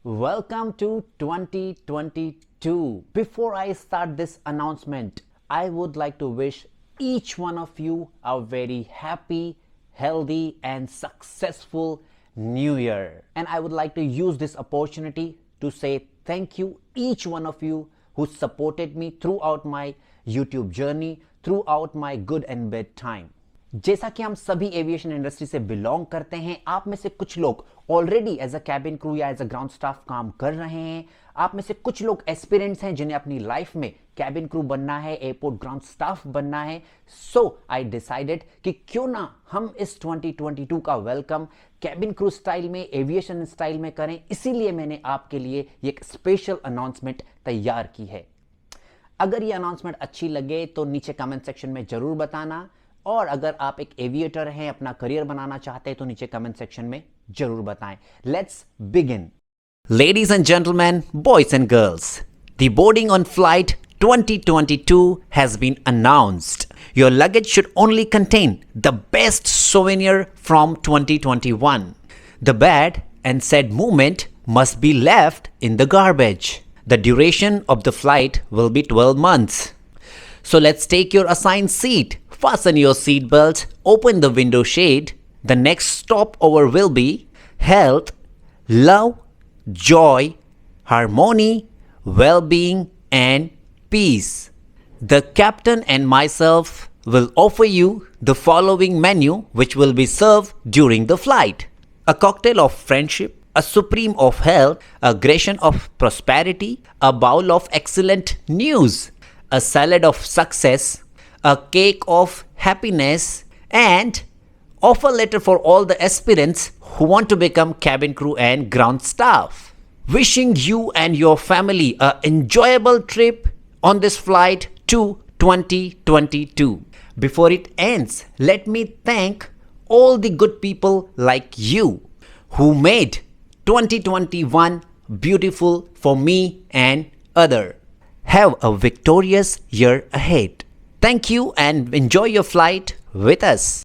Welcome to 2022. Before I start this announcement, I would like to wish each one of you a very happy, healthy, and successful new year. And I would like to use this opportunity to say thank you, each one of you who supported me throughout my YouTube journey, throughout my good and bad time. जैसा कि हम सभी aviation industry से belong करते हैं, आप में से कुछ लोग already as a cabin crew या एज अ ग्राउंड स्टाफ काम कर रहे हैं। आप में से कुछ लोग एस्पिरेंट्स हैं जिन्हें अपनी लाइफ में कैबिन क्रू बनना है, एयरपोर्ट ग्राउंड स्टाफ बनना है। सो आई डिसाइडेड कि क्यों ना हम इस 2022 का वेलकम कैबिन क्रू स्टाइल में, एविएशन स्टाइल में करें। इसीलिए मैंने आपके लिए एक स्पेशल अनाउंसमेंट तैयार की है। अगर ये अनाउंसमेंट अच्छी लगे तो नीचे कमेंट सेक्शन में जरूर बताना, और अगर आप एक एविएटर हैं, अपना करियर बनाना चाहते हैं तो नीचे कमेंट सेक्शन में जरूर बताएं। Let's begin. Ladies and gentlemen, boys and girls, the boarding on flight 2022 has been announced. Your luggage should only contain the best souvenir from 2021. The bad and sad moment must be left in the garbage. The duration of the flight will be 12 months. So let's take your assigned seat. Fasten your seat belts, open the window shade. The next stopover will be health, love, joy, harmony, well-being, and peace. The captain and myself will offer you the following menu which will be served during the flight. A cocktail of friendship, a supreme of health, a gration of prosperity, a bowl of excellent news, a salad of success, a cake of happiness, and offer letter for all the aspirants who want to become cabin crew and ground staff. Wishing you and your family an enjoyable trip on this flight to 2022. Before it ends, let me thank all the good people like you who made 2021 beautiful for me and other. Have a victorious year ahead. Thank you and enjoy your flight with us.